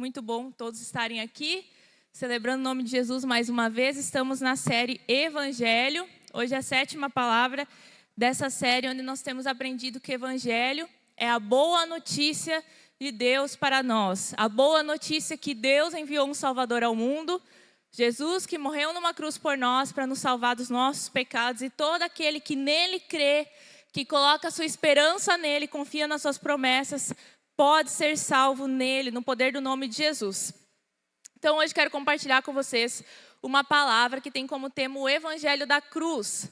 Muito bom todos estarem aqui, celebrando o nome de Jesus mais uma vez. Estamos na série Evangelho. Hoje é a 7ª palavra dessa série, onde nós temos aprendido que Evangelho é a boa notícia de Deus para nós. A boa notícia que Deus enviou um Salvador ao mundo, Jesus, que morreu numa cruz por nós para nos salvar dos nossos pecados, e todo aquele que nele crê, que coloca a sua esperança nele, confia nas suas promessas, pode ser salvo nele, no poder do nome de Jesus. Então hoje quero compartilhar com vocês uma palavra que tem como tema o Evangelho da Cruz.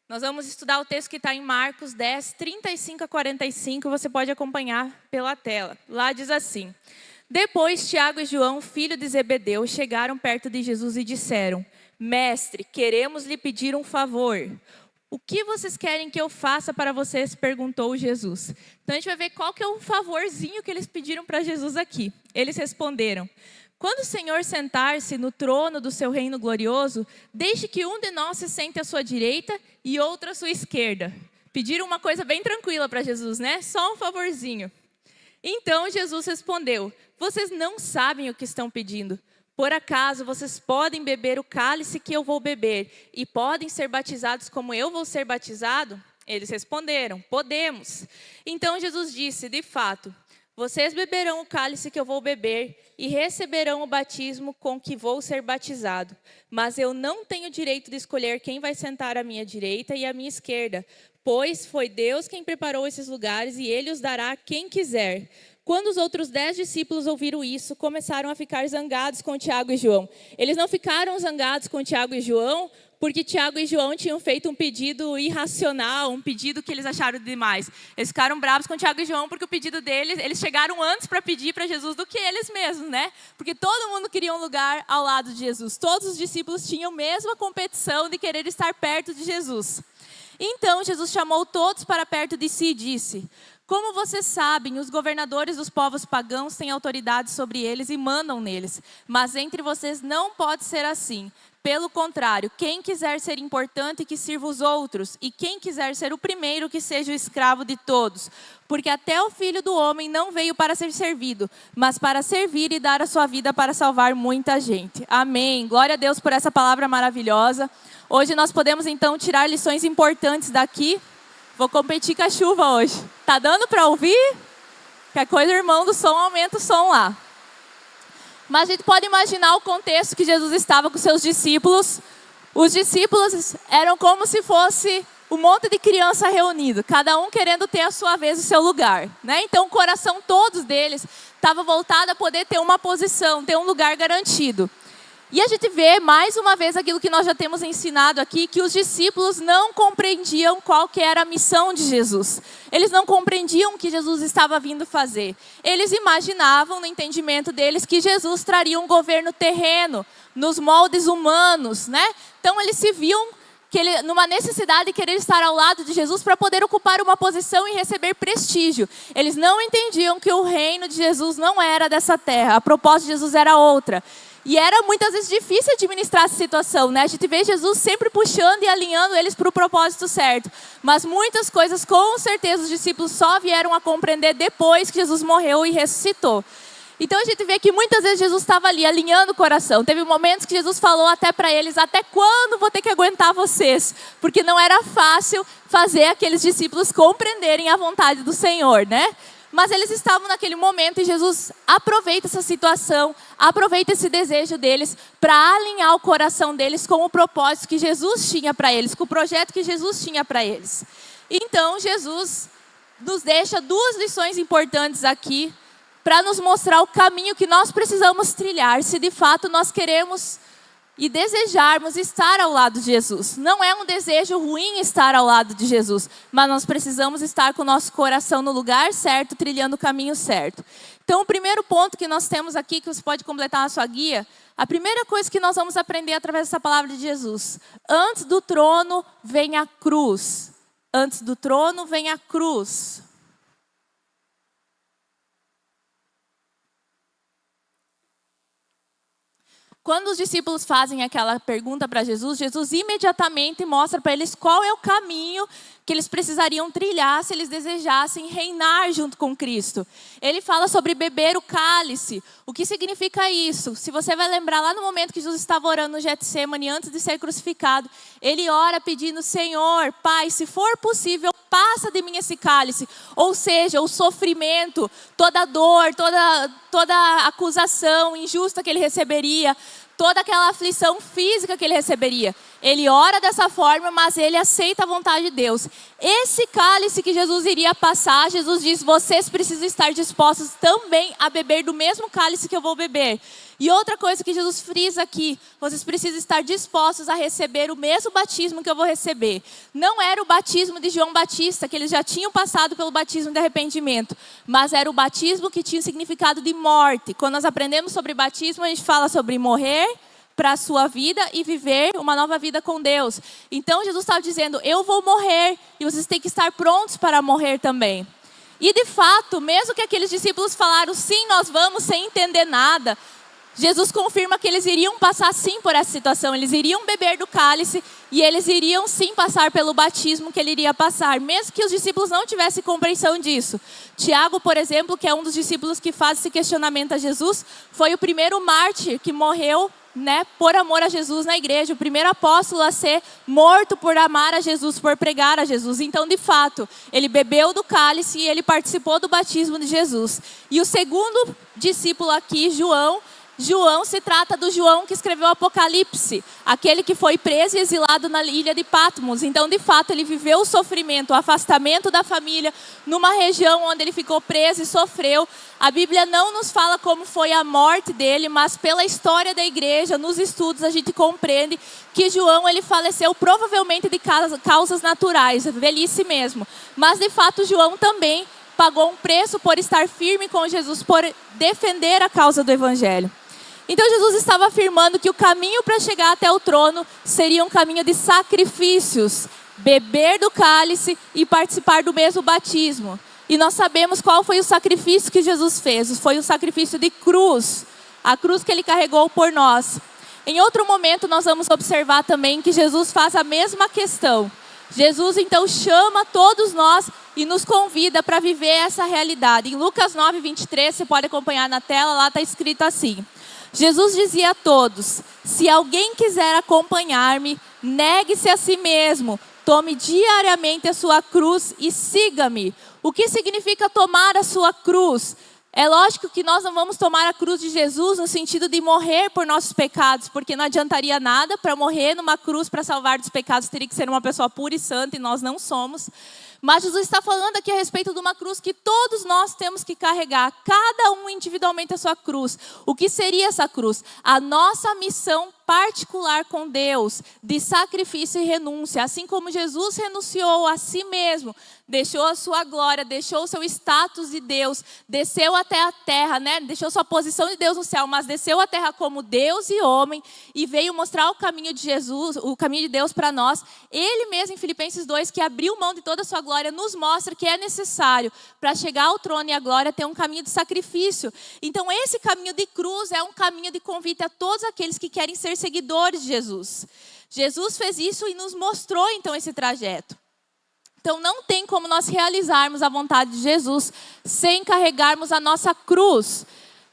Nós vamos estudar o texto que está em Marcos 10, 35 a 45, você pode acompanhar pela tela. Lá diz assim: Depois Tiago e João, filho de Zebedeu, chegaram perto de Jesus e disseram: Mestre, queremos lhe pedir um favor. O que vocês querem que eu faça para vocês? Perguntou Jesus. Então a gente vai ver qual que é o favorzinho que eles pediram para Jesus aqui. Eles responderam: Quando o Senhor sentar-se no trono do seu reino glorioso, deixe que um de nós se sente à sua direita e outro à sua esquerda. Pediram uma coisa bem tranquila para Jesus, né? Só um favorzinho. Então Jesus respondeu: Vocês não sabem o que estão pedindo. Por acaso vocês podem beber o cálice que eu vou beber e podem ser batizados como eu vou ser batizado? Eles responderam: Podemos. Então Jesus disse: De fato, vocês beberão o cálice que eu vou beber e receberão o batismo com que vou ser batizado. Mas eu não tenho direito de escolher quem vai sentar à minha direita e à minha esquerda, pois foi Deus quem preparou esses lugares e Ele os dará a quem quiser. Quando os outros 10 discípulos ouviram isso, começaram a ficar zangados com Tiago e João. Eles não ficaram zangados com Tiago e João porque Tiago e João tinham feito um pedido irracional, um pedido que eles acharam demais. Eles ficaram bravos com Tiago e João porque o pedido deles, eles chegaram antes para pedir para Jesus do que eles mesmos, né? Porque todo mundo queria um lugar ao lado de Jesus. Todos os discípulos tinham a mesma competição de querer estar perto de Jesus. Então Jesus chamou todos para perto de si e disse: Como vocês sabem, os governadores dos povos pagãos têm autoridade sobre eles e mandam neles. Mas entre vocês não pode ser assim. Pelo contrário, quem quiser ser importante, que sirva os outros. E quem quiser ser o primeiro, que seja o escravo de todos. Porque até o Filho do Homem não veio para ser servido, mas para servir e dar a sua vida para salvar muita gente. Amém. Glória a Deus por essa palavra maravilhosa. Hoje nós podemos então tirar lições importantes daqui. Vou competir com a chuva hoje. Tá dando para ouvir? Qualquer coisa, irmão do som, aumenta o som lá. Mas a gente pode imaginar o contexto que Jesus estava com seus discípulos. Os discípulos eram como se fosse um monte de criança reunido, cada um querendo ter a sua vez o seu lugar, né? Então o coração todos deles estava voltado a poder ter uma posição, ter um lugar garantido. E a gente vê mais uma vez aquilo que nós já temos ensinado aqui, que os discípulos não compreendiam qual que era a missão de Jesus. Eles não compreendiam o que Jesus estava vindo fazer. Eles imaginavam, no entendimento deles, que Jesus traria um governo terreno, nos moldes humanos, né? Então eles se viam numa necessidade de querer estar ao lado de Jesus para poder ocupar uma posição e receber prestígio. Eles não entendiam que o reino de Jesus não era dessa terra, a proposta de Jesus era outra. E era muitas vezes difícil administrar essa situação, né? A gente vê Jesus sempre puxando e alinhando eles para o propósito certo. Mas muitas coisas, com certeza, os discípulos só vieram a compreender depois que Jesus morreu e ressuscitou. Então a gente vê que muitas vezes Jesus estava ali alinhando o coração. Teve momentos que Jesus falou até para eles: até quando vou ter que aguentar vocês? Porque não era fácil fazer aqueles discípulos compreenderem a vontade do Senhor, né? Mas eles estavam naquele momento e Jesus aproveita essa situação, aproveita esse desejo deles para alinhar o coração deles com o propósito que Jesus tinha para eles, com o projeto que Jesus tinha para eles. Então Jesus nos deixa 2 lições importantes aqui para nos mostrar o caminho que nós precisamos trilhar, se de fato nós queremos e desejarmos estar ao lado de Jesus. Não é um desejo ruim estar ao lado de Jesus, mas nós precisamos estar com o nosso coração no lugar certo, trilhando o caminho certo. Então, o primeiro ponto que nós temos aqui, que você pode completar na sua guia, a primeira coisa que nós vamos aprender através dessa palavra de Jesus: antes do trono vem a cruz. Antes do trono vem a cruz. Quando os discípulos fazem aquela pergunta para Jesus, Jesus imediatamente mostra para eles qual é o caminho que eles precisariam trilhar se eles desejassem reinar junto com Cristo. Ele fala sobre beber o cálice. O que significa isso? Se você vai lembrar lá no momento que Jesus estava orando no Getsemane antes de ser crucificado, ele ora pedindo: Senhor, Pai, se for possível, passa de mim esse cálice. Ou seja, o sofrimento, toda a dor, toda a acusação injusta que ele receberia, toda aquela aflição física que ele receberia. Ele ora dessa forma, mas ele aceita a vontade de Deus. Esse cálice que Jesus iria passar, Jesus diz: vocês precisam estar dispostos também a beber do mesmo cálice que eu vou beber. E outra coisa que Jesus frisa aqui: vocês precisam estar dispostos a receber o mesmo batismo que eu vou receber. Não era o batismo de João Batista, que eles já tinham passado pelo batismo de arrependimento, mas era o batismo que tinha significado de morte. Quando nós aprendemos sobre batismo, a gente fala sobre morrer para a sua vida e viver uma nova vida com Deus. Então Jesus estava dizendo: eu vou morrer e vocês têm que estar prontos para morrer também. E de fato, mesmo que aqueles discípulos falaram: sim, nós vamos, sem entender nada, Jesus confirma que eles iriam passar sim por essa situação. Eles iriam beber do cálice e eles iriam sim passar pelo batismo que ele iria passar, mesmo que os discípulos não tivessem compreensão disso. Tiago, por exemplo, que é um dos discípulos que faz esse questionamento a Jesus, foi o primeiro mártir que morreu, por amor a Jesus na igreja, o primeiro apóstolo a ser morto por amar a Jesus, por pregar a Jesus. Então, de fato, ele bebeu do cálice e ele participou do batismo de Jesus. E o segundo discípulo aqui, João se trata do João que escreveu o Apocalipse, aquele que foi preso e exilado na ilha de Patmos. Então, de fato, ele viveu o sofrimento, o afastamento da família, numa região onde ele ficou preso e sofreu. A Bíblia não nos fala como foi a morte dele, mas pela história da igreja, nos estudos, a gente compreende que João ele faleceu provavelmente de causas naturais, velhice mesmo. Mas, de fato, João também pagou um preço por estar firme com Jesus, por defender a causa do Evangelho. Então Jesus estava afirmando que o caminho para chegar até o trono seria um caminho de sacrifícios, beber do cálice e participar do mesmo batismo. E nós sabemos qual foi o sacrifício que Jesus fez. Foi o sacrifício de cruz, a cruz que ele carregou por nós. Em outro momento nós vamos observar também que Jesus faz a mesma questão. Jesus então chama todos nós e nos convida para viver essa realidade. Em Lucas 9:23, você pode acompanhar na tela, lá está escrito assim: Jesus dizia a todos: se alguém quiser acompanhar-me, negue-se a si mesmo, tome diariamente a sua cruz e siga-me. O que significa tomar a sua cruz? É lógico que nós não vamos tomar a cruz de Jesus no sentido de morrer por nossos pecados, porque não adiantaria nada. Para morrer numa cruz para salvar dos pecados, teria que ser uma pessoa pura e santa, e nós não somos. Mas Jesus está falando aqui a respeito de uma cruz que todos nós temos que carregar, cada um individualmente a sua cruz. O que seria essa cruz? A nossa missão particular com Deus, de sacrifício e renúncia. Assim como Jesus renunciou a si mesmo, deixou a sua glória, deixou o seu status de Deus, desceu até a terra, deixou sua posição de Deus no céu, mas desceu à terra como Deus e homem e veio mostrar o caminho de Jesus, o caminho de Deus para nós. Ele mesmo, em Filipenses 2, que abriu mão de toda a sua glória, nos mostra que é necessário para chegar ao trono e à glória ter um caminho de sacrifício. Então esse caminho de cruz é um caminho de convite a todos aqueles que querem ser seguidores de Jesus. Jesus fez isso e nos mostrou então esse trajeto. Então não tem como nós realizarmos a vontade de Jesus sem carregarmos a nossa cruz.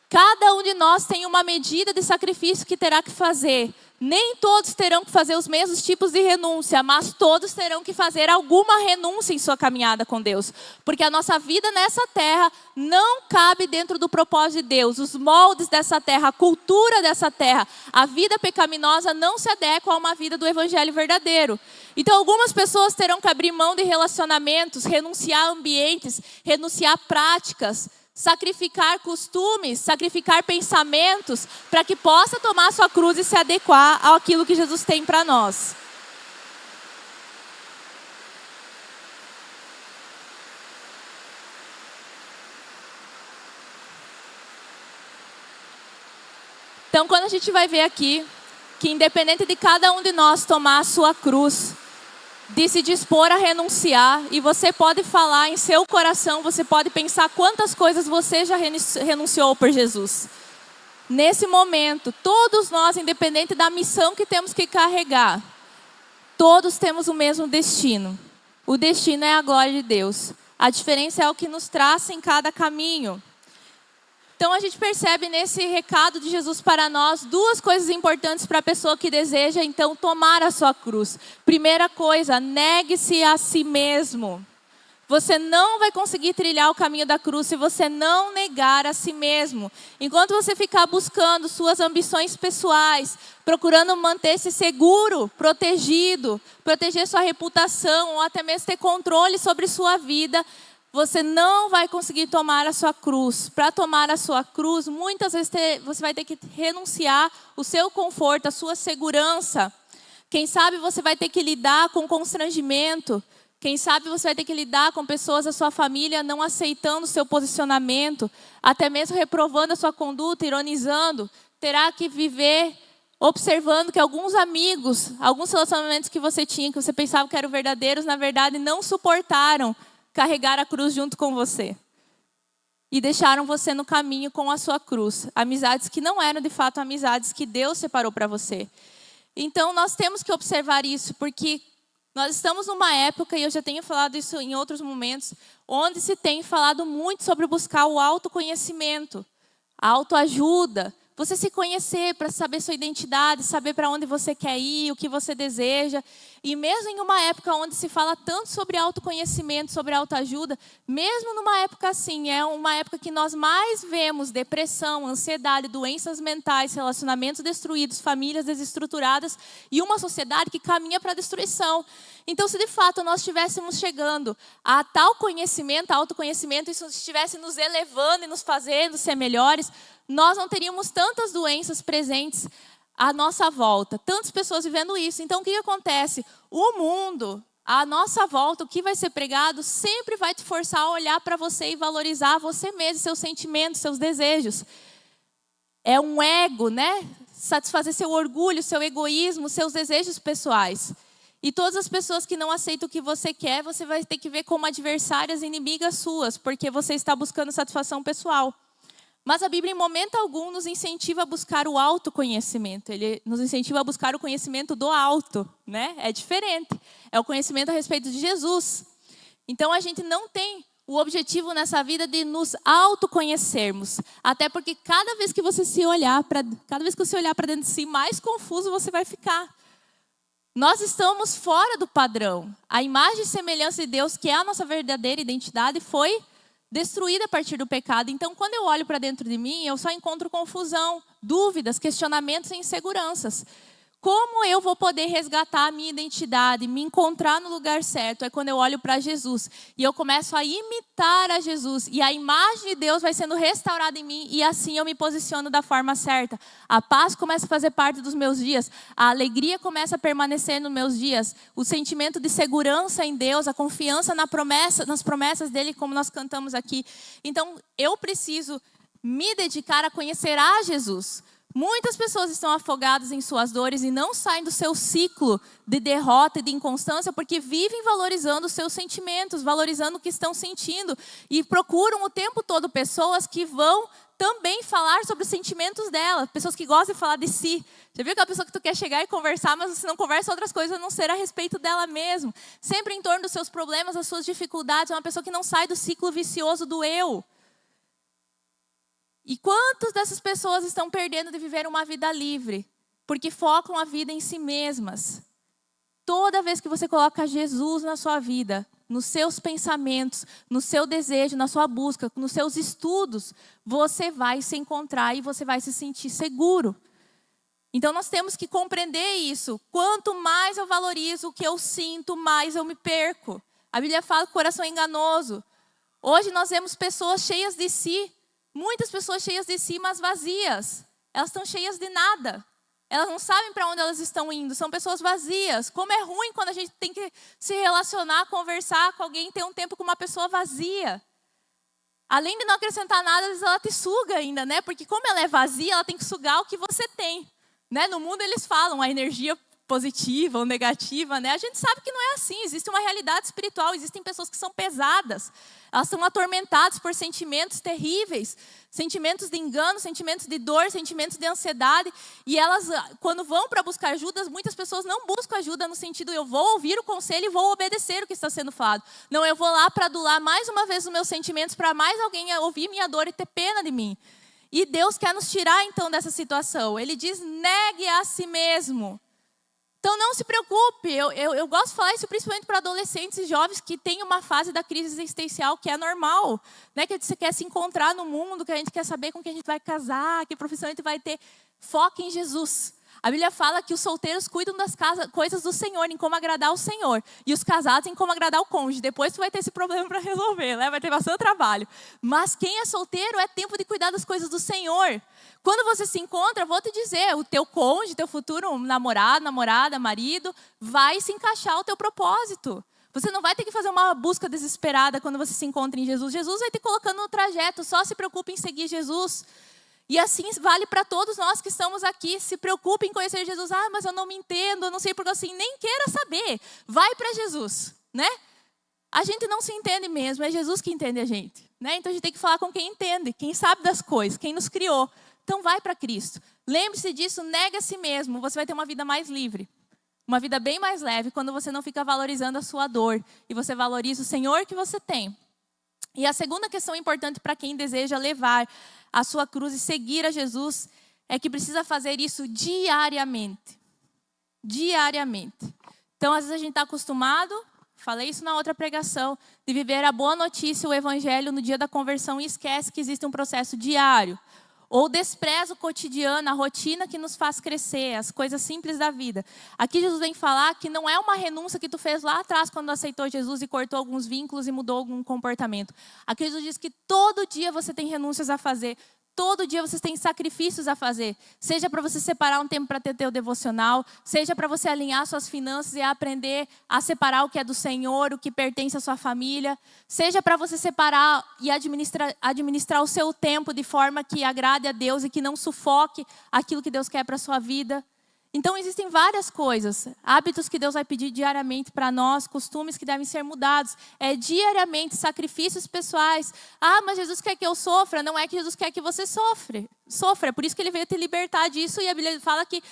Cada um de nós tem uma medida de sacrifício que terá que fazer. Nem todos terão que fazer os mesmos tipos de renúncia, mas todos terão que fazer alguma renúncia em sua caminhada com Deus. Porque a nossa vida nessa terra não cabe dentro do propósito de Deus. Os moldes dessa terra, a cultura dessa terra, a vida pecaminosa não se adequa a uma vida do evangelho verdadeiro. Então algumas pessoas terão que abrir mão de relacionamentos, renunciar a ambientes, renunciar a práticas, sacrificar costumes, sacrificar pensamentos, para que possa tomar a sua cruz e se adequar àquilo que Jesus tem para nós. Então, quando a gente vai ver aqui, que independente de cada um de nós tomar a sua cruz, de se dispor a renunciar, e você pode falar em seu coração, você pode pensar quantas coisas você já renunciou por Jesus. nesse momento, todos nós, independente da missão que temos que carregar, todos temos o mesmo destino. O destino é a glória de Deus. A diferença é o que nos traça em cada caminho. Então a gente percebe nesse recado de Jesus para nós duas coisas importantes para a pessoa que deseja então tomar a sua cruz. Primeira coisa, negue-se a si mesmo. Você não vai conseguir trilhar o caminho da cruz se você não negar a si mesmo. Enquanto você ficar buscando suas ambições pessoais, procurando manter-se seguro, protegido, proteger sua reputação ou até mesmo ter controle sobre sua vida, você não vai conseguir tomar a sua cruz. Para tomar a sua cruz, muitas vezes você vai ter que renunciar o seu conforto, a sua segurança. Quem sabe você vai ter que lidar com constrangimento. Quem sabe você vai ter que lidar com pessoas da sua família não aceitando o seu posicionamento, até mesmo reprovando a sua conduta, ironizando. Terá que viver observando que alguns amigos, alguns relacionamentos que você tinha, que você pensava que eram verdadeiros, na verdade não suportaram carregar a cruz junto com você. E deixaram você no caminho com a sua cruz. Amizades que não eram de fato amizades que Deus separou para você. Então nós temos que observar isso, porque nós estamos numa época, e eu já tenho falado isso em outros momentos, onde se tem falado muito sobre buscar o autoconhecimento, a autoajuda. Você se conhecer para saber sua identidade, saber para onde você quer ir, o que você deseja. E mesmo em uma época onde se fala tanto sobre autoconhecimento, sobre autoajuda, mesmo numa época assim, é uma época que nós mais vemos depressão, ansiedade, doenças mentais, relacionamentos destruídos, famílias desestruturadas e uma sociedade que caminha para a destruição. Então, se de fato nós estivéssemos chegando a tal conhecimento, a autoconhecimento, isso estivesse nos elevando e nos fazendo ser melhores, nós não teríamos tantas doenças presentes à nossa volta, tantas pessoas vivendo isso. Então, o que acontece? O mundo, à nossa volta, o que vai ser pregado, sempre vai te forçar a olhar para você e valorizar você mesmo, seus sentimentos, seus desejos. É um ego, né? Satisfazer seu orgulho, seu egoísmo, seus desejos pessoais. E todas as pessoas que não aceitam o que você quer, você vai ter que ver como adversárias, inimigas suas, porque você está buscando satisfação pessoal. Mas a Bíblia, em momento algum, nos incentiva a buscar o autoconhecimento. Ele nos incentiva a buscar o conhecimento do alto, né? É diferente. É o conhecimento a respeito de Jesus. Então, a gente não tem o objetivo nessa vida de nos autoconhecermos. Até porque cada vez que você olhar para dentro de si, mais confuso você vai ficar. Nós estamos fora do padrão. A imagem e semelhança de Deus, que é a nossa verdadeira identidade, foi destruída a partir do pecado. Então, quando eu olho para dentro de mim, eu só encontro confusão, dúvidas, questionamentos e inseguranças. Como eu vou poder resgatar a minha identidade, me encontrar no lugar certo? É quando eu olho para Jesus e eu começo a imitar a Jesus. E a imagem de Deus vai sendo restaurada em mim e assim eu me posiciono da forma certa. A paz começa a fazer parte dos meus dias. A alegria começa a permanecer nos meus dias. O sentimento de segurança em Deus, a confiança nas promessas dEle, como nós cantamos aqui. Então, eu preciso me dedicar a conhecer a Jesus. Muitas pessoas estão afogadas em suas dores e não saem do seu ciclo de derrota e de inconstância porque vivem valorizando os seus sentimentos, valorizando o que estão sentindo e procuram o tempo todo pessoas que vão também falar sobre os sentimentos dela, pessoas que gostam de falar de si. Já viu aquela pessoa que tu quer chegar e conversar, mas você não conversa outras coisas a não ser a respeito dela mesmo? Sempre em torno dos seus problemas, das suas dificuldades, é uma pessoa que não sai do ciclo vicioso do eu. E quantas dessas pessoas estão perdendo de viver uma vida livre? Porque focam a vida em si mesmas. Toda vez que você coloca Jesus na sua vida, nos seus pensamentos, no seu desejo, na sua busca, nos seus estudos, você vai se encontrar e você vai se sentir seguro. Então nós temos que compreender isso. Quanto mais eu valorizo o que eu sinto, mais eu me perco. A Bíblia fala que o coração é enganoso. Hoje nós vemos pessoas cheias de si. Muitas pessoas cheias de si, mas vazias. Elas estão cheias de nada. Elas não sabem para onde elas estão indo. São pessoas vazias. Como é ruim quando a gente tem que se relacionar, conversar com alguém, ter um tempo com uma pessoa vazia. Além de não acrescentar nada, às vezes ela te suga ainda, né? Porque como ela é vazia, ela tem que sugar o que você tem. Né? No mundo eles falam, a energia positiva ou negativa, né? A gente sabe que não é assim. Existe uma realidade espiritual, existem pessoas que são pesadas. Elas são atormentadas por sentimentos terríveis, sentimentos de engano, sentimentos de dor, sentimentos de ansiedade. E elas, quando vão para buscar ajuda, muitas pessoas não buscam ajuda no sentido, eu vou ouvir o conselho e vou obedecer o que está sendo falado. Não, eu vou lá para adular mais uma vez os meus sentimentos, para mais alguém ouvir minha dor e ter pena de mim. E Deus quer nos tirar, então, dessa situação. Ele diz, negue a si mesmo. Então, não se preocupe. Eu gosto de falar isso principalmente para adolescentes e jovens que têm uma fase da crise existencial que é normal. Né? Que você quer se encontrar no mundo, que a gente quer saber com quem a gente vai casar, que profissão a gente vai ter. Foque em Jesus. A Bíblia fala que os solteiros cuidam das coisas do Senhor, em como agradar o Senhor. E os casados em como agradar o cônjuge. Depois tu vai ter esse problema para resolver, né? Vai ter bastante trabalho. Mas quem é solteiro é tempo de cuidar das coisas do Senhor. Quando você se encontra, vou te dizer, o teu cônjuge, teu futuro namorado, namorada, marido, vai se encaixar ao teu propósito. Você não vai ter que fazer uma busca desesperada quando você se encontra em Jesus. Jesus vai te colocando no trajeto, só se preocupe em seguir Jesus. E assim vale para todos nós que estamos aqui. Se preocupe em conhecer Jesus. Ah, mas eu não me entendo, eu não sei porque assim. Nem queira saber. Vai para Jesus, né? A gente não se entende mesmo, é Jesus que entende a gente. Né? Então a gente tem que falar com quem entende, quem sabe das coisas, quem nos criou. Então vai para Cristo. Lembre-se disso, nega a si mesmo. Você vai ter uma vida mais livre. Uma vida bem mais leve quando você não fica valorizando a sua dor. E você valoriza o Senhor que você tem. E a segunda questão importante para quem deseja levar a sua cruz e seguir a Jesus é que precisa fazer isso diariamente. Diariamente. Então, às vezes a gente está acostumado, falei isso na outra pregação, de viver a boa notícia, o evangelho no dia da conversão e esquece que existe um processo diário. Ou despreza o cotidiano, a rotina que nos faz crescer, as coisas simples da vida. Aqui Jesus vem falar que não é uma renúncia que tu fez lá atrás quando aceitou Jesus e cortou alguns vínculos e mudou algum comportamento. Aqui Jesus diz que todo dia você tem renúncias a fazer. Todo dia você tem sacrifícios a fazer. Seja para você separar um tempo para ter teu devocional, seja para você alinhar suas finanças e aprender a separar o que é do Senhor, o que pertence à sua família. Seja para você separar e administrar o seu tempo de forma que agrade a Deus e que não sufoque aquilo que Deus quer para a sua vida. Então existem várias coisas, hábitos que Deus vai pedir diariamente para nós, costumes que devem ser mudados. É diariamente, sacrifícios pessoais. Ah, mas Jesus quer que eu sofra. Não é que Jesus quer que você sofra. É por isso que Ele veio te libertar disso. E a Bíblia fala que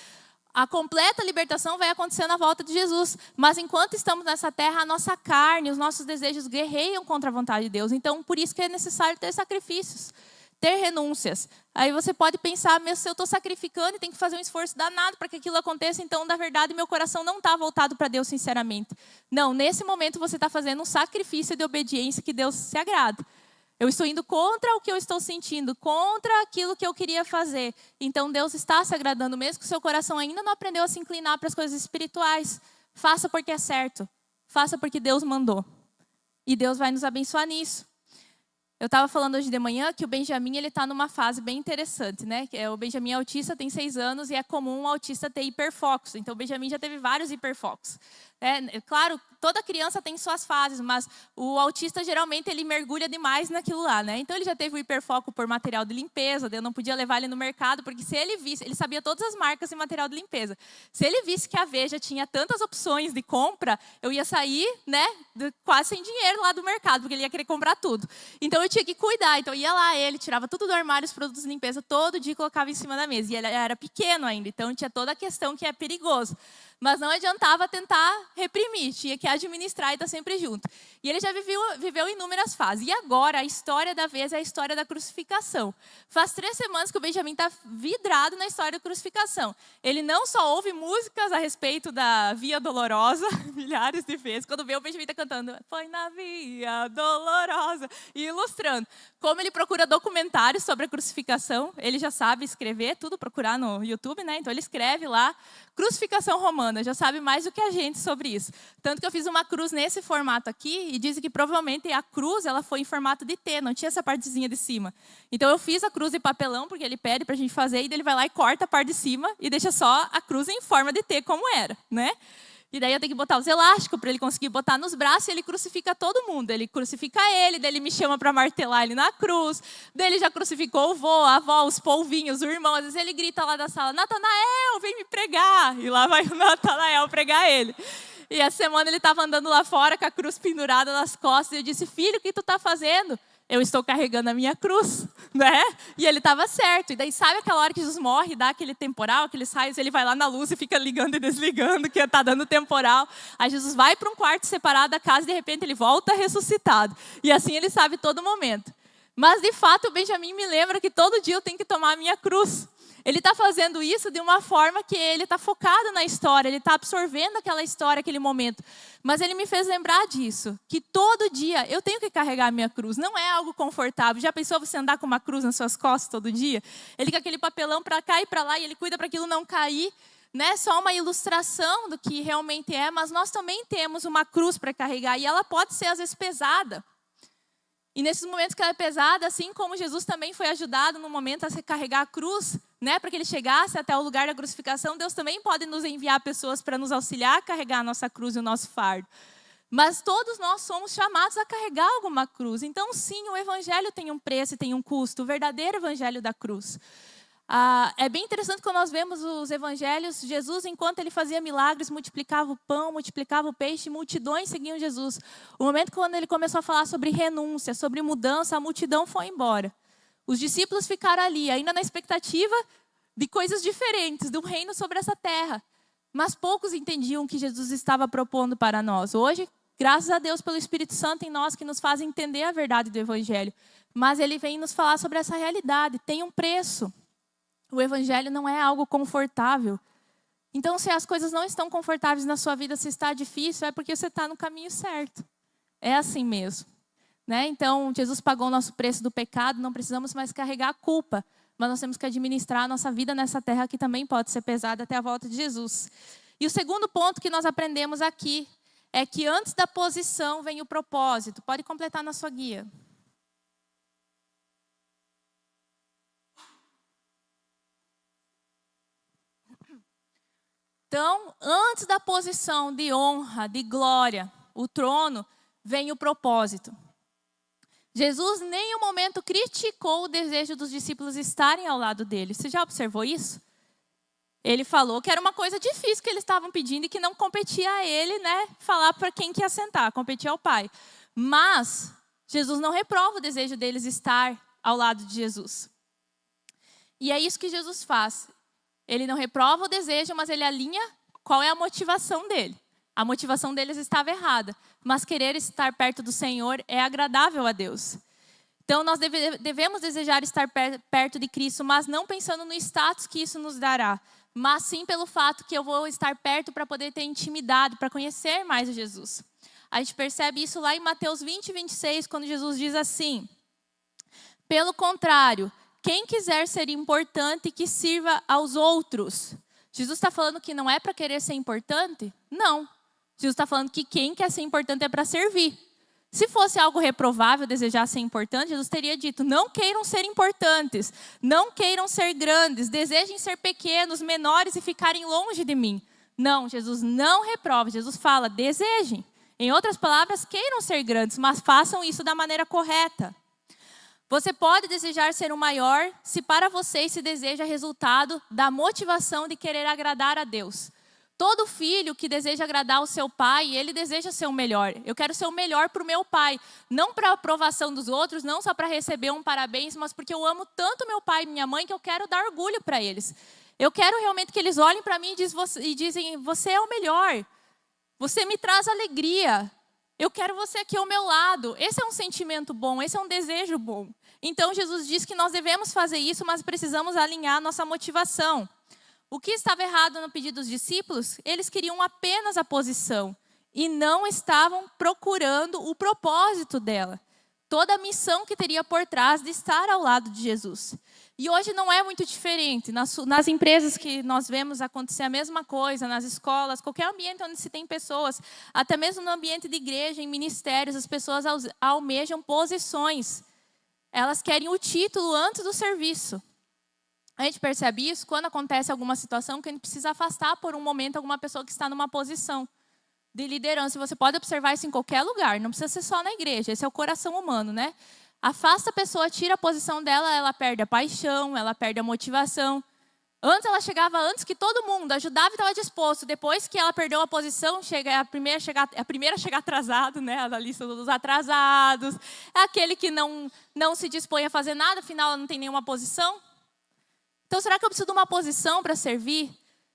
a completa libertação vai acontecer na volta de Jesus. Mas enquanto estamos nessa terra, a nossa carne, os nossos desejos guerreiam contra a vontade de Deus. Então, por isso que é necessário ter sacrifícios. Ter renúncias. Aí você pode pensar, mas se eu estou sacrificando e tenho que fazer um esforço danado para que aquilo aconteça, então, na verdade, meu coração não está voltado para Deus sinceramente. Não, nesse momento você está fazendo um sacrifício de obediência que Deus se agrada. Eu estou indo contra o que eu estou sentindo, contra aquilo que eu queria fazer. Então, Deus está se agradando, mesmo que o seu coração ainda não aprendeu a se inclinar para as coisas espirituais. Faça porque é certo. Faça porque Deus mandou. E Deus vai nos abençoar nisso. Eu estava falando hoje de manhã que o Benjamin está numa fase bem interessante, né? O Benjamin é autista, tem 6 anos e é comum o autista ter hiperfocos. Então o Benjamin já teve vários hiperfocos. Claro, toda criança tem suas fases, mas o autista geralmente ele mergulha demais naquilo lá, né? Então ele já teve o hiperfoco por material de limpeza, eu não podia levar ele no mercado, porque se ele visse, ele sabia todas as marcas de material de limpeza. Se ele visse que a Veja tinha tantas opções de compra, eu ia sair, né, quase sem dinheiro lá do mercado, porque ele ia querer comprar tudo. Então eu tinha que cuidar, então ia lá ele, tirava tudo do armário, os produtos de limpeza, todo dia colocava em cima da mesa. E ele era pequeno ainda, então tinha toda a questão que é perigoso. Mas não adiantava tentar reprimir, tinha que administrar e estar sempre junto. E ele já viveu inúmeras fases. E agora, a história da vez é a história da crucificação. Faz 3 semanas que o Benjamin está vidrado na história da crucificação. Ele não só ouve músicas a respeito da Via Dolorosa, milhares de vezes. Quando vê, o Benjamin está cantando, foi na Via Dolorosa, e ilustrando. Como ele procura documentários sobre a crucificação, ele já sabe escrever, tudo procurar no YouTube, né? Então ele escreve lá, crucificação romana, já sabe mais do que a gente sobre isso. Tanto que eu fiz uma cruz nesse formato aqui, e dizem que provavelmente a cruz ela foi em formato de T, não tinha essa partezinha de cima. Então eu fiz a cruz de papelão, porque ele pede para a gente fazer, e ele vai lá e corta a parte de cima, e deixa só a cruz em forma de T, como era, né? E daí eu tenho que botar os elásticos para ele conseguir botar nos braços e ele crucifica todo mundo. Ele crucifica ele, daí ele me chama para martelar ele na cruz. Daí ele já crucificou o vô, a avó, os polvinhos, o irmão. Às vezes ele grita lá da sala, Natanael, vem me pregar. E lá vai o Natanael pregar ele. E essa semana ele estava andando lá fora com a cruz pendurada nas costas. E eu disse, filho, o que tu está fazendo? Eu estou carregando a minha cruz, né? E ele estava certo. E daí sabe aquela hora que Jesus morre, dá aquele temporal, aqueles raios, ele vai lá na luz e fica ligando e desligando, que está dando temporal. Aí Jesus vai para um quarto separado da casa e de repente ele volta ressuscitado. E assim ele sabe todo momento. Mas de fato o Benjamin me lembra que todo dia eu tenho que tomar a minha cruz. Ele está fazendo isso de uma forma que ele está focado na história, ele está absorvendo aquela história, aquele momento. Mas ele me fez lembrar disso, que todo dia eu tenho que carregar a minha cruz. Não é algo confortável. Já pensou você andar com uma cruz nas suas costas todo dia? Ele com aquele papelão para cá e para lá e ele cuida para aquilo não cair. Né? Só uma ilustração do que realmente é, mas nós também temos uma cruz para carregar e ela pode ser às vezes pesada. E nesses momentos que ela é pesada, assim como Jesus também foi ajudado no momento a se carregar a cruz, né, para que ele chegasse até o lugar da crucificação, Deus também pode nos enviar pessoas para nos auxiliar a carregar a nossa cruz e o nosso fardo. Mas todos nós somos chamados a carregar alguma cruz. Então, sim, o evangelho tem um preço e tem um custo, o verdadeiro evangelho da cruz. É bem interessante quando nós vemos os evangelhos, Jesus, enquanto ele fazia milagres, multiplicava o pão, multiplicava o peixe, multidões seguiam Jesus. O momento quando ele começou a falar sobre renúncia, sobre mudança, a multidão foi embora. Os discípulos ficaram ali, ainda na expectativa de coisas diferentes, do reino sobre essa terra. Mas poucos entendiam o que Jesus estava propondo para nós. Hoje, graças a Deus pelo Espírito Santo em nós, que nos faz entender a verdade do evangelho. Mas ele vem nos falar sobre essa realidade, tem um preço. O evangelho não é algo confortável. Então, se as coisas não estão confortáveis na sua vida, se está difícil, é porque você está no caminho certo. É assim mesmo. Né? Então, Jesus pagou o nosso preço do pecado, não precisamos mais carregar a culpa. Mas nós temos que administrar a nossa vida nessa terra, que também pode ser pesada até a volta de Jesus. E o segundo ponto que nós aprendemos aqui é que antes da posição vem o propósito. Pode completar na sua guia. Então, antes da posição de honra, de glória, o trono, vem o propósito. Jesus, em nenhum momento, criticou o desejo dos discípulos estarem ao lado dele. Você já observou isso? Ele falou que era uma coisa difícil que eles estavam pedindo e que não competia a ele, né, falar para quem que ia sentar, competia ao Pai. Mas Jesus não reprova o desejo deles estar ao lado de Jesus. E é isso que Jesus faz. Ele não reprova o desejo, mas ele alinha qual é a motivação dele. A motivação deles estava errada, mas querer estar perto do Senhor é agradável a Deus. Então, nós devemos desejar estar perto de Cristo, mas não pensando no status que isso nos dará, mas sim pelo fato que eu vou estar perto para poder ter intimidade, para conhecer mais a Jesus. A gente percebe isso lá em Mateus 20, 26, quando Jesus diz assim: pelo contrário, quem quiser ser importante, que sirva aos outros. Jesus está falando que não é para querer ser importante? Não. Jesus está falando que quem quer ser importante é para servir. Se fosse algo reprovável desejar ser importante, Jesus teria dito: não queiram ser importantes, não queiram ser grandes, desejem ser pequenos, menores e ficarem longe de mim. Não, Jesus não reprova, Jesus fala: desejem. Em outras palavras, queiram ser grandes, mas façam isso da maneira correta. Você pode desejar ser o maior se para você esse desejo é resultado da motivação de querer agradar a Deus. Todo filho que deseja agradar o seu pai, ele deseja ser o melhor. Eu quero ser o melhor para o meu pai. Não para a aprovação dos outros, não só para receber um parabéns, mas porque eu amo tanto meu pai e minha mãe que eu quero dar orgulho para eles. Eu quero realmente que eles olhem para mim e dizem: você é o melhor. Você me traz alegria. Eu quero você aqui ao meu lado. Esse é um sentimento bom, esse é um desejo bom. Então, Jesus diz que nós devemos fazer isso, mas precisamos alinhar a nossa motivação. O que estava errado no pedido dos discípulos? Eles queriam apenas a posição e não estavam procurando o propósito dela. Toda a missão que teria por trás de estar ao lado de Jesus. E hoje não é muito diferente. Nas empresas que nós vemos acontecer a mesma coisa, nas escolas, qualquer ambiente onde se tem pessoas, até mesmo no ambiente de igreja, em ministérios, as pessoas almejam posições. Elas querem o título antes do serviço. A gente percebe isso quando acontece alguma situação que a gente precisa afastar por um momento alguma pessoa que está numa posição. de liderança. E você pode observar isso em qualquer lugar, não precisa ser só na igreja. Esse é o coração humano, né? Afasta a pessoa, tira a posição dela, ela perde a paixão, ela perde a motivação. Antes ela chegava antes que todo mundo, ajudava e estava disposto. Depois que ela perdeu a posição, é a primeira a chegar atrasado, né? Na lista dos atrasados. É aquele que não se dispõe a fazer nada, afinal ela não tem nenhuma posição. Então, será que eu preciso de uma posição para servir?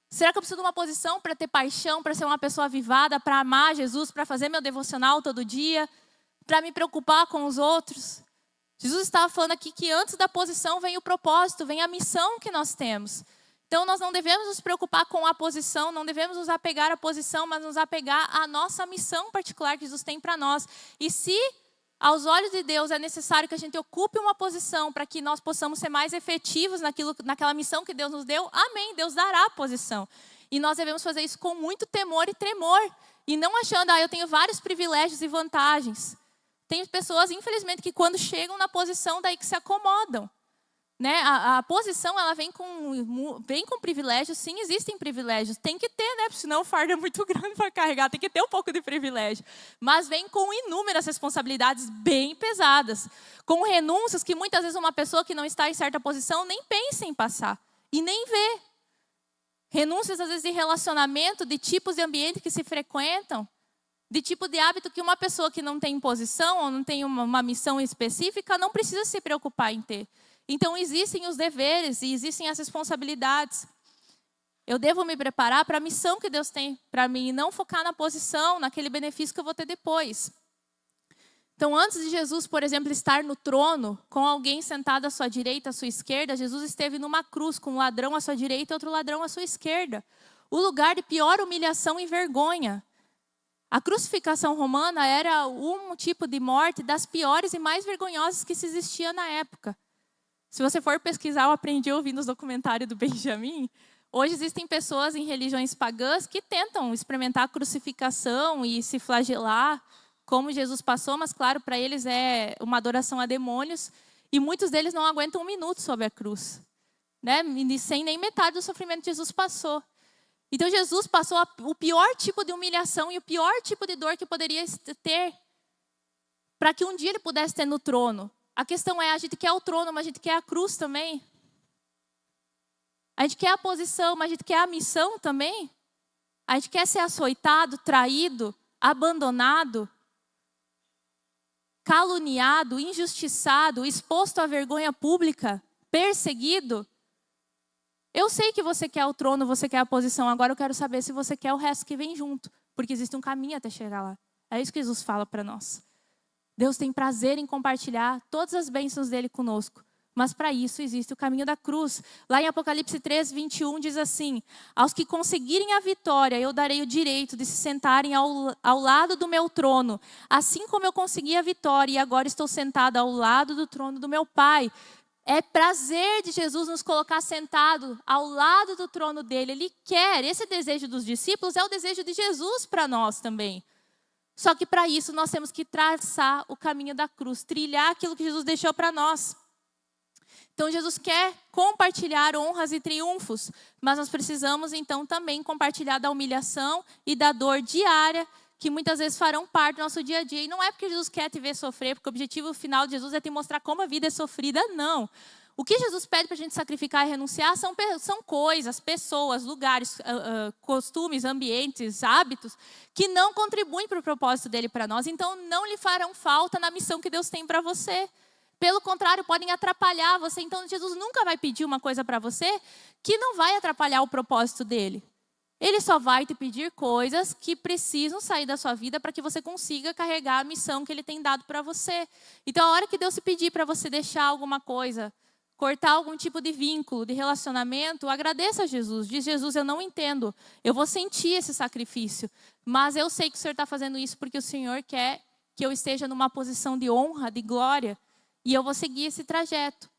Será que eu preciso de uma posição para ter paixão, para ser uma pessoa avivada, para amar Jesus, para fazer meu devocional todo dia, para me preocupar com os outros? Jesus estava falando aqui que antes da posição vem o propósito, vem a missão que nós temos. Então, nós não devemos nos preocupar com a posição, não devemos nos apegar à posição, mas nos apegar à nossa missão particular que Jesus tem para nós. E se, aos olhos de Deus, é necessário que a gente ocupe uma posição para que nós possamos ser mais efetivos naquela missão que Deus nos deu, amém, Deus dará a posição. E nós devemos fazer isso com muito temor e tremor. E não achando, eu tenho vários privilégios e vantagens. Tem pessoas, infelizmente, que quando chegam na posição, daí que se acomodam. Né? A posição, ela vem com privilégios. Sim, existem privilégios. Tem que ter, né? Porque senão o fardo é muito grande para carregar. Tem que ter um pouco de privilégio. Mas vem com inúmeras responsabilidades bem pesadas. Com renúncias que muitas vezes uma pessoa que não está em certa posição nem pensa em passar. E nem vê. Renúncias, às vezes, de relacionamento, de tipos de ambiente que se frequentam. De tipo de hábito que uma pessoa que não tem posição ou não tem uma missão específica não precisa se preocupar em ter. Então, existem os deveres e existem as responsabilidades. Eu devo me preparar para a missão que Deus tem para mim e não focar na posição, naquele benefício que eu vou ter depois. Então, antes de Jesus, por exemplo, estar no trono, com alguém sentado à sua direita, à sua esquerda, Jesus esteve numa cruz com um ladrão à sua direita e outro ladrão à sua esquerda. O lugar de pior humilhação e vergonha. A crucificação romana era um tipo de morte das piores e mais vergonhosas que se existia na época. Se você for pesquisar, eu aprendi ouvindo os documentários do Benjamin. Hoje existem pessoas em religiões pagãs que tentam experimentar a crucificação e se flagelar, como Jesus passou, mas claro, para eles é uma adoração a demônios. E muitos deles não aguentam um minuto sob a cruz, né? Sem nem metade do sofrimento que Jesus passou. Então, Jesus passou o pior tipo de humilhação e o pior tipo de dor que poderia ter para que um dia ele pudesse ter no trono. A questão é, a gente quer o trono, mas a gente quer a cruz também. A gente quer a posição, mas a gente quer a missão também. A gente quer ser açoitado, traído, abandonado, caluniado, injustiçado, exposto à vergonha pública, perseguido. Eu sei que você quer o trono, você quer a posição. Agora eu quero saber se você quer o resto que vem junto. Porque existe um caminho até chegar lá. É isso que Jesus fala para nós. Deus tem prazer em compartilhar todas as bênçãos dele conosco. Mas para isso existe o caminho da cruz. Lá em Apocalipse 3, 21 diz assim: aos que conseguirem a vitória, eu darei o direito de se sentarem ao lado do meu trono. Assim como eu consegui a vitória e agora estou sentada ao lado do trono do meu Pai. É prazer de Jesus nos colocar sentado ao lado do trono dele. Ele quer, esse desejo dos discípulos é o desejo de Jesus para nós também. Só que para isso nós temos que traçar o caminho da cruz, trilhar aquilo que Jesus deixou para nós. Então Jesus quer compartilhar honras e triunfos, mas nós precisamos então também compartilhar da humilhação e da dor diária, que muitas vezes farão parte do nosso dia a dia. E não é porque Jesus quer te ver sofrer, porque o objetivo final de Jesus é te mostrar como a vida é sofrida, não. O que Jesus pede para a gente sacrificar e renunciar são coisas, pessoas, lugares, costumes, ambientes, hábitos, que não contribuem para o propósito dele para nós. Então, não lhe farão falta na missão que Deus tem para você. Pelo contrário, podem atrapalhar você. Então, Jesus nunca vai pedir uma coisa para você que não vai atrapalhar o propósito dele. Ele só vai te pedir coisas que precisam sair da sua vida para que você consiga carregar a missão que ele tem dado para você. Então, a hora que Deus te pedir para você deixar alguma coisa, cortar algum tipo de vínculo, de relacionamento, agradeça a Jesus. Diz: Jesus, eu não entendo, eu vou sentir esse sacrifício, mas eu sei que o Senhor está fazendo isso porque o Senhor quer que eu esteja numa posição de honra, de glória, e eu vou seguir esse trajeto.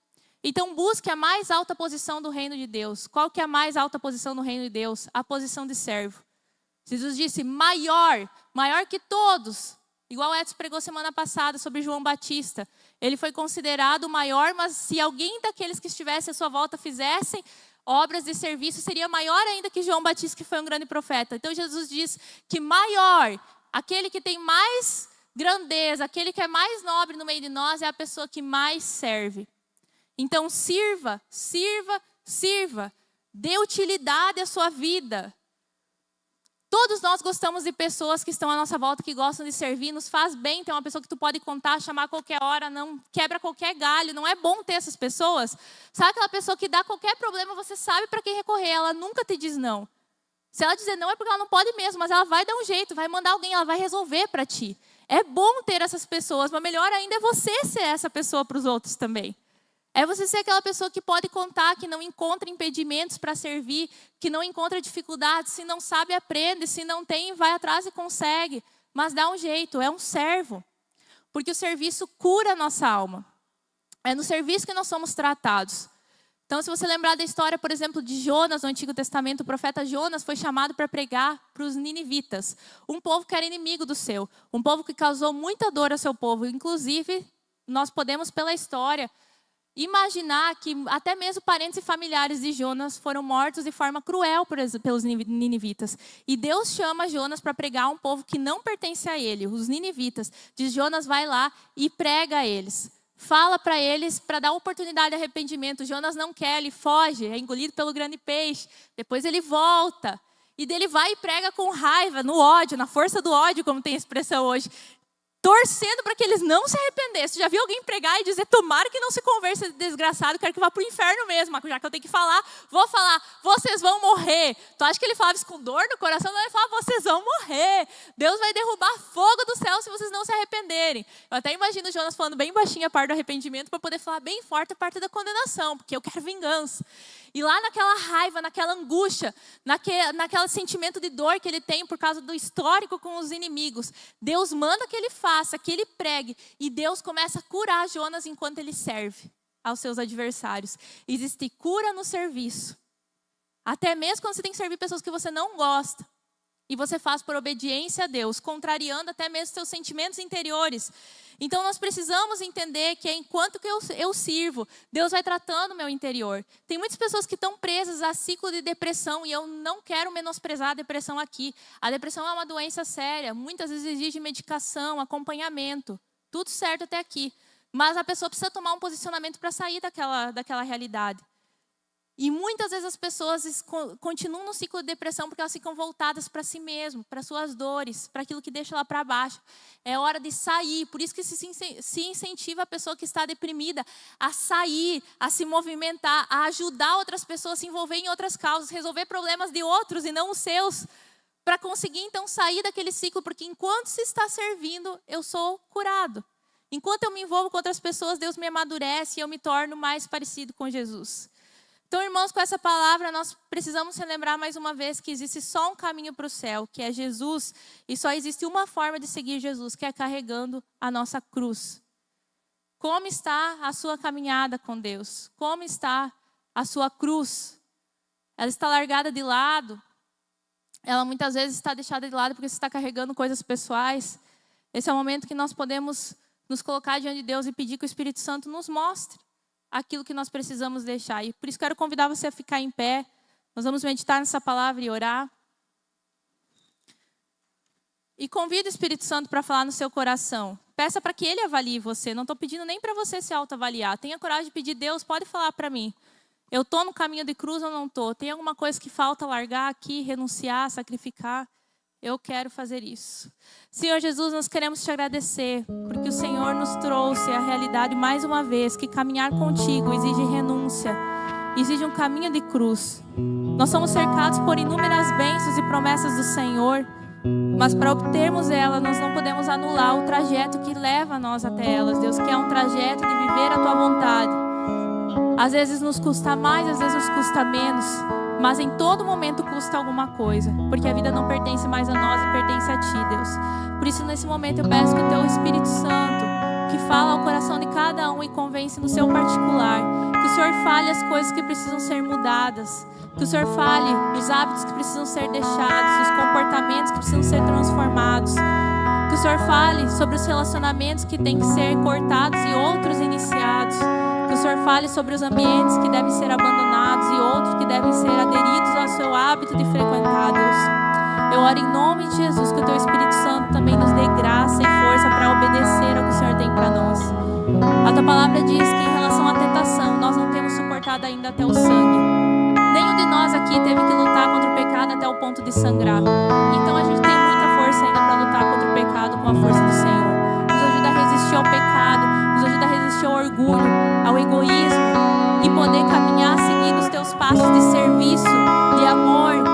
Então, busque a mais alta posição do reino de Deus. Qual que é a mais alta posição no reino de Deus? A posição de servo. Jesus disse: maior que todos. Igual o Edson pregou semana passada sobre João Batista. Ele foi considerado o maior, mas se alguém daqueles que estivessem à sua volta fizessem obras de serviço, seria maior ainda que João Batista, que foi um grande profeta. Então Jesus diz que maior, aquele que tem mais grandeza, aquele que é mais nobre no meio de nós, é a pessoa que mais serve. Então sirva, sirva, sirva. Dê utilidade à sua vida. Todos nós gostamos de pessoas que estão à nossa volta, que gostam de servir, nos faz bem ter uma pessoa que tu pode contar, chamar a qualquer hora, não quebra qualquer galho. Não é bom ter essas pessoas? Sabe aquela pessoa que dá qualquer problema, você sabe para quem recorrer, ela nunca te diz não. Se ela dizer não é porque ela não pode mesmo, mas ela vai dar um jeito, vai mandar alguém, ela vai resolver para ti. É bom ter essas pessoas, mas melhor ainda é você ser essa pessoa para os outros também. É você ser aquela pessoa que pode contar, que não encontra impedimentos para servir, que não encontra dificuldades, se não sabe, aprende, se não tem, vai atrás e consegue. Mas dá um jeito, é um servo. Porque o serviço cura a nossa alma. É no serviço que nós somos tratados. Então, se você lembrar da história, por exemplo, de Jonas, no Antigo Testamento, o profeta Jonas foi chamado para pregar para os ninivitas. Um povo que era inimigo do seu. Um povo que causou muita dor ao seu povo. Inclusive, nós podemos, pela história, imaginar que até mesmo parentes e familiares de Jonas foram mortos de forma cruel pelos ninivitas. E Deus chama Jonas para pregar a um povo que não pertence a ele, os ninivitas. Diz, Jonas, vai lá e prega a eles. Fala para eles para dar oportunidade de arrependimento. Jonas não quer, ele foge, é engolido pelo grande peixe. Depois ele volta. E dele vai e prega com raiva, no ódio, na força do ódio, como tem a expressão hoje. Torcendo para que eles não se arrependessem. Já viu alguém pregar e dizer, tomara que não se conversa desgraçado, quero que vá para o inferno mesmo. Já que eu tenho que falar, vou falar, vocês vão morrer. Tu acha que ele falava isso com dor no coração? Não, ele falava, vocês vão morrer. Deus vai derrubar fogo do céu se vocês não se arrependerem. Eu até imagino Jonas falando bem baixinho a parte do arrependimento para poder falar bem forte a parte da condenação, porque eu quero vingança. E lá naquela raiva, naquela angústia, naquele sentimento de dor que ele tem por causa do histórico com os inimigos, Deus manda que ele faça, que ele pregue. E Deus começa a curar Jonas enquanto ele serve aos seus adversários. Existe cura no serviço. Até mesmo quando você tem que servir pessoas que você não gosta. E você faz por obediência a Deus, contrariando até mesmo seus sentimentos interiores. Então nós precisamos entender que enquanto que eu sirvo, Deus vai tratando o meu interior. Tem muitas pessoas que estão presas a ciclo de depressão e eu não quero menosprezar a depressão aqui. A depressão é uma doença séria, muitas vezes exige medicação, acompanhamento, tudo certo até aqui. Mas a pessoa precisa tomar um posicionamento para sair daquela realidade. E muitas vezes as pessoas continuam no ciclo de depressão porque elas ficam voltadas para si mesmas, para suas dores, para aquilo que deixa ela para baixo. É hora de sair. Por isso que se incentiva a pessoa que está deprimida a sair, a se movimentar, a ajudar outras pessoas a se envolver em outras causas, resolver problemas de outros e não os seus, para conseguir então sair daquele ciclo. Porque enquanto se está servindo, eu sou curado. Enquanto eu me envolvo com outras pessoas, Deus me amadurece e eu me torno mais parecido com Jesus. Então, irmãos, com essa palavra, nós precisamos relembrar mais uma vez que existe só um caminho para o céu, que é Jesus, e só existe uma forma de seguir Jesus, que é carregando a nossa cruz. Como está a sua caminhada com Deus? Como está a sua cruz? Ela está largada de lado? Ela muitas vezes está deixada de lado porque você está carregando coisas pessoais? Esse é o momento que nós podemos nos colocar diante de Deus e pedir que o Espírito Santo nos mostre aquilo que nós precisamos deixar. E por isso quero convidar você a ficar em pé. Nós vamos meditar nessa palavra e orar. E convida o Espírito Santo para falar no seu coração. Peça para que Ele avalie você. Não estou pedindo nem para você se autoavaliar. Tenha coragem de pedir, Deus, pode falar para mim. Eu estou no caminho de cruz ou não estou? Tem alguma coisa que falta largar aqui, renunciar, sacrificar? Eu quero fazer isso. Senhor Jesus, nós queremos te agradecer, porque o Senhor nos trouxe a realidade mais uma vez, que caminhar contigo exige renúncia, exige um caminho de cruz. Nós somos cercados por inúmeras bênçãos e promessas do Senhor, mas para obtermos elas, nós não podemos anular o trajeto que leva nós até elas, Deus, que é um trajeto de viver a tua vontade. Às vezes nos custa mais, às vezes nos custa menos, mas em todo momento custa alguma coisa, porque a vida não pertence mais a nós e pertence a Ti, Deus. Por isso, nesse momento, eu peço que o Teu Espírito Santo, que fala ao coração de cada um e convence no seu particular, que o Senhor fale as coisas que precisam ser mudadas, que o Senhor fale os hábitos que precisam ser deixados, os comportamentos que precisam ser transformados, que o Senhor fale sobre os relacionamentos que têm que ser cortados e outros iniciados, que o Senhor fale sobre os ambientes que devem ser abandonados e outros que devem agora, em nome de Jesus, que o Teu Espírito Santo também nos dê graça e força para obedecer ao que o Senhor tem para nós. A Tua palavra diz que em relação à tentação, nós não temos suportado ainda até o sangue. Nenhum de nós aqui teve que lutar contra o pecado até o ponto de sangrar. Então a gente tem muita força ainda para lutar contra o pecado com a força do Senhor. Nos ajuda a resistir ao pecado, nos ajuda a resistir ao orgulho, ao egoísmo e poder caminhar seguindo os Teus passos de serviço, de amor,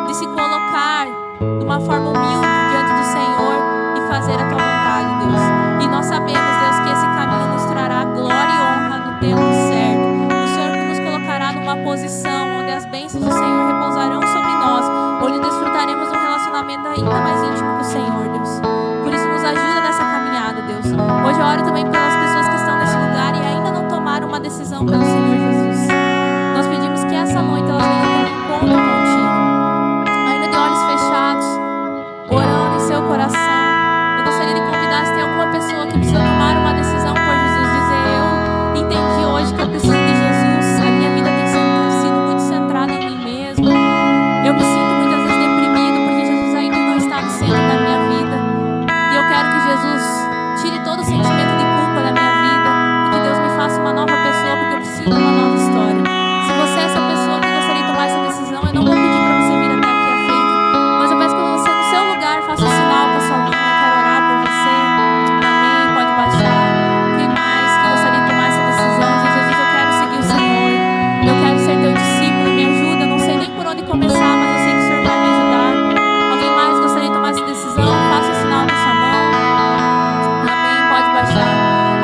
de se colocar de uma forma humilde diante do Senhor e fazer a Tua vontade, Deus. E nós sabemos, Deus, que esse caminho nos trará glória e honra no tempo certo. O Senhor nos colocará numa posição onde as bênçãos do Senhor repousarão sobre nós, onde desfrutaremos de um relacionamento ainda mais íntimo com o Senhor, Deus. Por isso nos ajuda nessa caminhada, Deus. Hoje eu oro também pelas pessoas que estão nesse lugar e ainda não tomaram uma decisão pelo Senhor Jesus. Nós pedimos que essa noite elas venham ter um encontro contigo, ainda de olhos fechados, orando em seu coração. Eu gostaria de convidar, se tem alguma pessoa que precisa tomar uma decisão por Jesus, dizer: eu entendi hoje que eu preciso de Jesus, a minha vida tem sido muito centrada em mim mesmo, eu me sinto muitas vezes deprimido porque Jesus ainda não está no centro da minha vida, e eu quero que Jesus tire todo o sentimento de culpa da minha vida e que Deus me faça uma nova pessoa, porque eu preciso de uma nova história. Se você é essa pessoa que gostaria de tomar essa decisão, eu não vou pedir para você vir até aqui à frente, mas eu peço para você, no seu lugar, faça um sinal com a sua mão. Eu quero orar por você. Amém. Pode baixar. Quem mais que gostaria de tomar essa decisão? Diz: Jesus, eu quero seguir o Senhor, eu quero ser Teu discípulo, me ajuda. Eu não sei nem por onde começar, mas eu sei que o Senhor vai me ajudar. Alguém mais gostaria de tomar essa decisão? Faça o sinal com a sua mão. Amém. Pode baixar.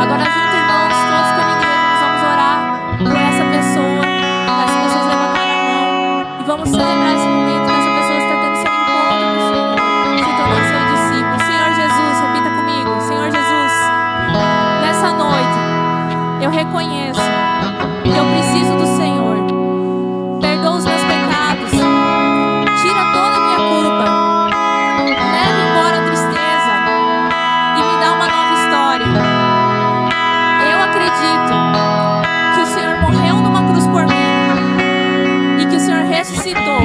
Agora, junto, irmãos, todos como igreja, nós vamos orar por essa pessoa. As pessoas levantaram a mão e vamos celebrar esse momento dessa pessoa está tendo seu encontro com o Senhor, se tornando seu discípulo. Senhor Jesus, repita comigo: Senhor Jesus, nessa noite eu reconheço que eu preciso do Senhor. Perdoa os meus pecados, tira toda a minha culpa, leva embora a tristeza e me dá uma nova história. Eu acredito que o Senhor morreu numa cruz por mim e que o Senhor ressuscitou